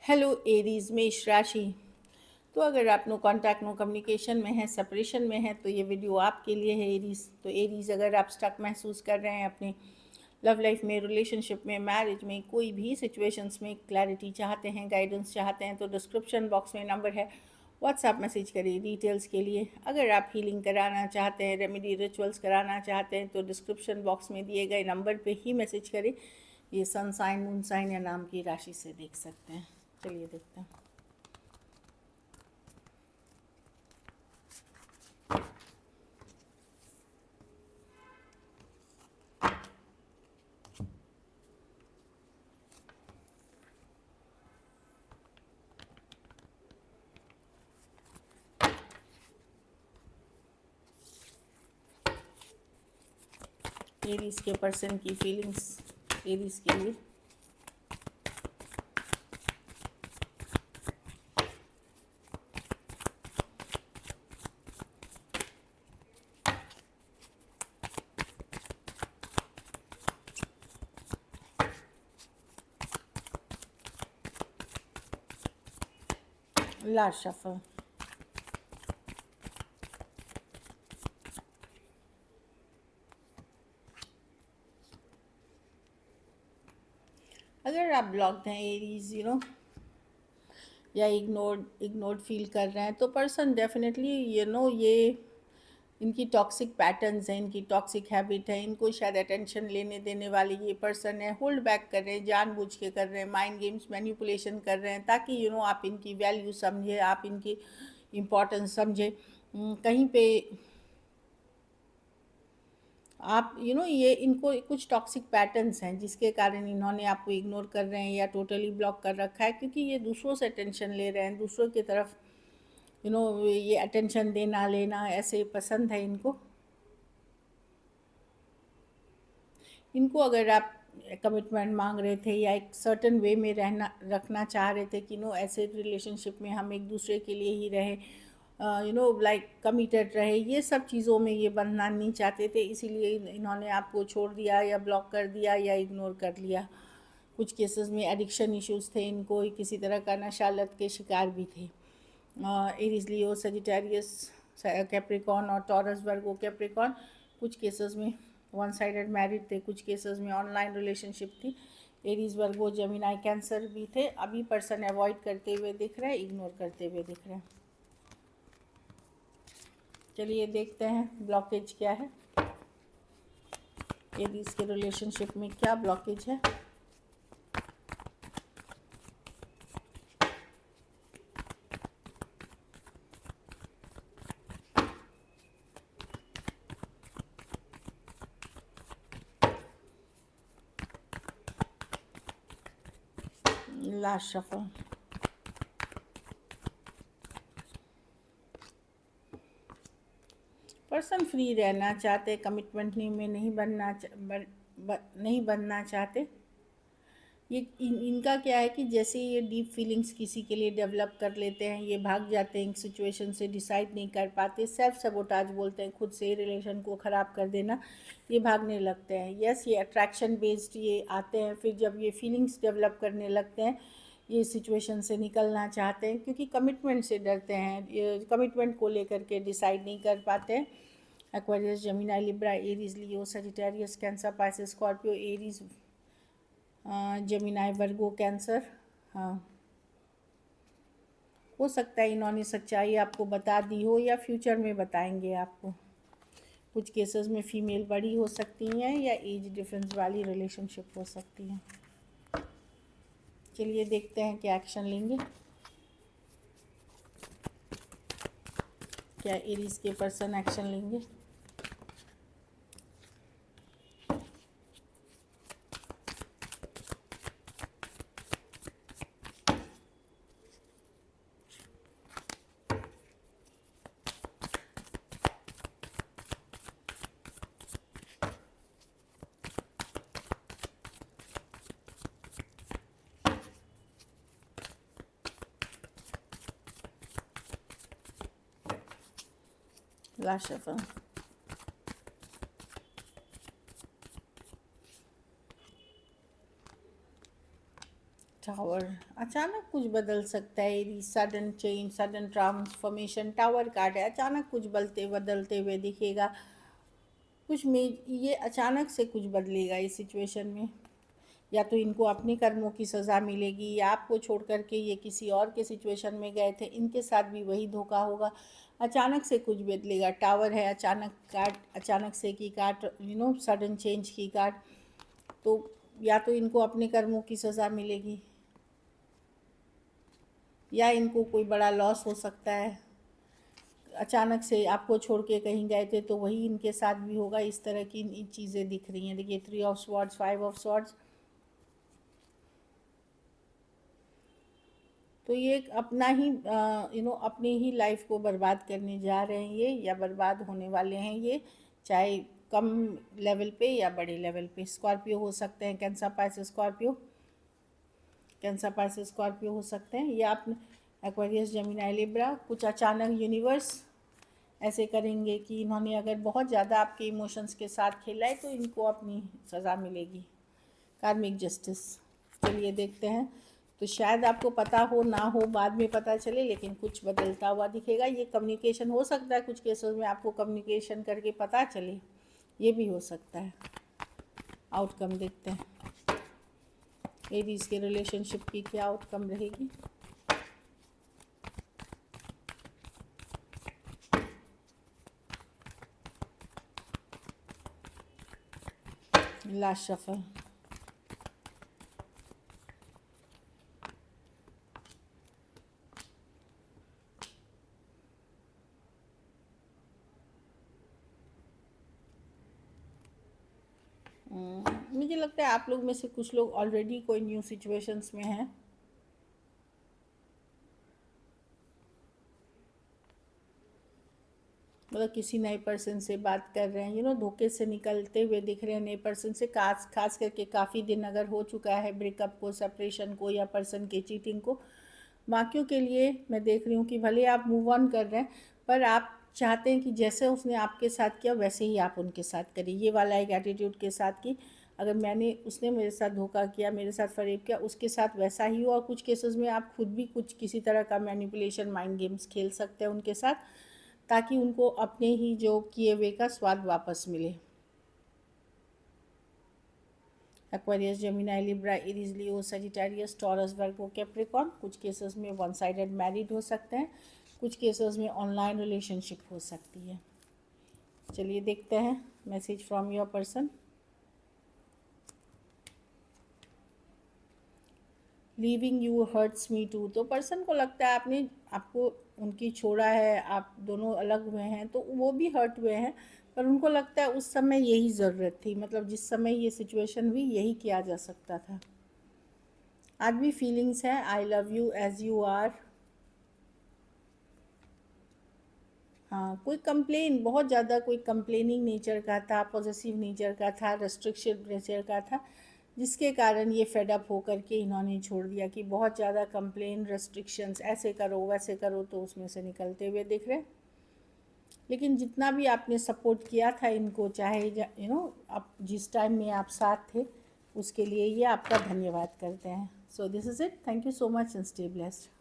Hello Aries मेष राशि। तो अगर आप नो कांटेक्ट नो कम्युनिकेशन में है, सेपरेशन में है, तो ये वीडियो आपके लिए है एरीज। तो एरीज, अगर आप स्टक महसूस कर रहे हैं अपनी लव लाइफ में, रिलेशनशिप में, मैरिज में, कोई भी सिचुएशंस में क्लैरिटी चाहते हैं, गाइडेंस चाहते हैं, तो डिस्क्रिप्शन बॉक्स में नंबर है, व्हाट्सएप मैसेज करिए डिटेल्स के लिए। अगर आप हीलिंग कराना चाहते हैं, रेमेडी रिचुअल्स कराना चाहते हैं, तो डिस्क्रिप्शन बॉक्स में दिए गए नंबर पे ही मैसेज करें। ये सन साइन, मून साइन या नाम की राशि से देख सकते हैं। चलिए देखते हैं। एरीज के पर्सन की फीलिंग्स एरीज के लिए। Last shuffle. अगर आप ब्लॉक्ड हैं एरीज, या इग्नोर्ड फील कर रहे हैं, तो पर्सन डेफिनेटली ये इनकी टॉक्सिक पैटर्न्स हैं, इनकी टॉक्सिक हैबिट है, इनको शायद अटेंशन लेने देने वाले ये पर्सन है, होल्ड बैक कर रहे हैं, जानबूझ के कर रहे हैं, माइंड गेम्स, मैनिपुलेशन कर रहे हैं, ताकि आप इनकी वैल्यू समझे, आप इनकी इम्पोर्टेंस समझे। कहीं पे आप ये इनको कुछ टॉक्सिक पैटर्न्स हैं जिसके कारण इन्होंने आपको इग्नोर कर रहे हैं या टोटली ब्लॉक कर रखा है, क्योंकि ये दूसरों से अटेंशन ले रहे हैं, दूसरों की तरफ ये अटेंशन देना लेना ऐसे पसंद है इनको। इनको अगर आप कमिटमेंट मांग रहे थे या एक सर्टन वे में रहना रखना चाह रहे थे कि ऐसे रिलेशनशिप में हम एक दूसरे के लिए ही रहे, लाइक कमिटेड रहे, ये सब चीज़ों में ये बंधना नहीं चाहते थे, इसीलिए इन्होंने आपको छोड़ दिया या ब्लॉक कर दिया या इग्नोर कर लिया। कुछ केसेस में एडिक्शन इश्यूज थे, इनको किसी तरह का नशा लत के शिकार भी थे। एरीज, लियो, सजिटेरियस, कैप्रिकॉन और टॉरस, वर्गो, कैप्रिकॉन। कुछ केसेस में वन साइडेड मैरिड थे, कुछ केसेस में ऑनलाइन रिलेशनशिप थी। एरीज, वर्गो, जेमिनाई, कैंसर भी थे। अभी पर्सन अवॉइड करते हुए दिख रहे हैं, इग्नोर करते हुए दिख रहे हैं। चलिए देखते हैं ब्लॉकेज क्या है, एरीज के रिलेशनशिप में क्या ब्लॉकेज है। Last shuffle. पर्सन फ्री रहना चाहते, कमिटमेंट में नहीं बनना चाहते। ये इनका क्या है कि जैसे ये डीप फीलिंग्स किसी के लिए डेवलप कर लेते हैं, ये भाग जाते हैं सिचुएशन से, डिसाइड नहीं कर पाते, सेल्फ सबोटाज बोलते हैं, खुद से रिलेशन को ख़राब कर देना, ये भागने लगते हैं। यस, ये अट्रैक्शन बेस्ड ये आते हैं, फिर जब ये फीलिंग्स डेवलप करने लगते हैं, ये सिचुएशन से निकलना चाहते हैं, क्योंकि कमिटमेंट से डरते हैं, ये कमिटमेंट को लेकर के डिसाइड नहीं कर पाते हैं। Aquarius, Gemini, Libra, Aries, Leo, Sagittarius, Cancer, Pisces, Scorpio, Aries, Gemini, Virgo, Cancer. हाँ, हो सकता है इन्होंने सच्चाई आपको बता दी हो या फ्यूचर में बताएंगे आपको। कुछ केसेस में फीमेल बड़ी हो सकती हैं या एज डिफरेंस वाली रिलेशनशिप हो सकती है। चलिए देखते हैं क्या एक्शन लेंगे, क्या एरीज के पर्सन एक्शन लेंगे। Last shuffle. टावर, अचानक कुछ बदल सकता है, ये sudden change, sudden transformation, tower card है, अचानक कुछ बदलते हुए दिखेगा, कुछ में ये अचानक से कुछ बदलेगा इस सिचुएशन में। या तो इनको अपने कर्मों की सज़ा मिलेगी, या आपको छोड़ कर के ये किसी और के सिचुएशन में गए थे, इनके साथ भी वही धोखा होगा। अचानक से कुछ बदलेगा, टावर है, अचानक कार्ड, अचानक से की कार्ड, सडन चेंज की कार्ड। तो या तो इनको अपने कर्मों की सज़ा मिलेगी, या इनको कोई बड़ा लॉस हो सकता है। अचानक से आपको छोड़ के कहीं गए थे तो वही इनके साथ भी होगा। इस तरह की चीज़ें दिख रही हैं। देखिए 3 ऑफ स्वॉर्ड्स, 5 ऑफ स्वॉर्ड्स। तो ये एक अपना ही अपनी ही लाइफ को बर्बाद करने जा रहे हैं ये, या बर्बाद होने वाले हैं ये, चाहे कम लेवल पे या बड़े लेवल पे। स्कॉर्पियो हो सकते हैं, cancer, Pisces, Scorpio, cancer, Pisces, Scorpio हो सकते हैं, या आप एक्वेरियस, जेमिनी, लिब्रा। कुछ अचानक यूनिवर्स ऐसे करेंगे कि इन्होंने अगर बहुत ज़्यादा आपके इमोशंस के साथ खेला है तो इनको अपनी सज़ा मिलेगी, कार्मिक जस्टिस। चलिए देखते हैं। तो शायद आपको पता हो ना हो, बाद में पता चले, लेकिन कुछ बदलता हुआ दिखेगा। ये कम्युनिकेशन हो सकता है, कुछ केसेस में आपको कम्युनिकेशन करके पता चले, ये भी हो सकता है। आउटकम देखते हैं, एरीज के रिलेशनशिप की क्या आउटकम रहेगी। Last shuffle. मुझे लगता है आप लोग में से कुछ लोग ऑलरेडी कोई न्यू सिचुएशंस में हैं। मतलब किसी नए पर्सन से बात कर रहे हैं, धोखे से निकलते हुए दिख रहे हैं नए पर्सन से। खास करके काफ़ी दिन अगर हो चुका है ब्रेकअप को, सेपरेशन को, या पर्सन के चीटिंग को। बाकियों के लिए मैं देख रही हूँ कि भले आप मूव ऑन कर रहे हैं, पर आप चाहते हैं कि जैसे उसने आपके साथ किया वैसे ही आप उनके साथ करिए। ये वाला एक एटीट्यूड के साथ कि अगर उसने मेरे साथ धोखा किया, मेरे साथ फरेब किया, उसके साथ वैसा ही हो। और कुछ केसेस में आप खुद भी कुछ किसी तरह का मैनिपुलेशन, माइंड गेम्स खेल सकते हैं उनके साथ, ताकि उनको अपने ही जो किए हुए का स्वाद वापस मिले। Aquarius, Gemini, Libra, Aries, Leo, Sagittarius, taurus, वर्गो, कैप्रिकॉर्न। कुछ केसेस में वन साइडेड मैरिड हो सकते हैं, कुछ केसेस में ऑनलाइन रिलेशनशिप हो सकती है। चलिए देखते हैं message from your person. Leaving you hurts me too. तो पर्सन को लगता है आपको उनकी छोड़ा है, आप दोनों अलग हुए हैं, तो वो भी हर्ट हुए हैं। पर उनको लगता है उस समय यही ज़रूरत थी, मतलब जिस समय ये सिचुएशन हुई यही किया जा सकता था। आज भी फीलिंग्स हैं, I love you as you are. हाँ, कोई कंप्लेन, बहुत ज़्यादा कोई कंप्लेनिंग नेचर का था, पॉजिटिव नेचर का था, रेस्ट्रिक्शन नेचर का था, जिसके कारण ये फेड अप होकर के इन्होंने छोड़ दिया कि बहुत ज़्यादा कंप्लेन, रेस्ट्रिक्शंस, ऐसे करो वैसे करो, तो उसमें से निकलते हुए दिख रहे। लेकिन जितना भी आपने सपोर्ट किया था इनको, चाहे आप जिस टाइम में आप साथ थे, उसके लिए ये आपका धन्यवाद करते हैं। So this is it. Thank you so much and stay blessed.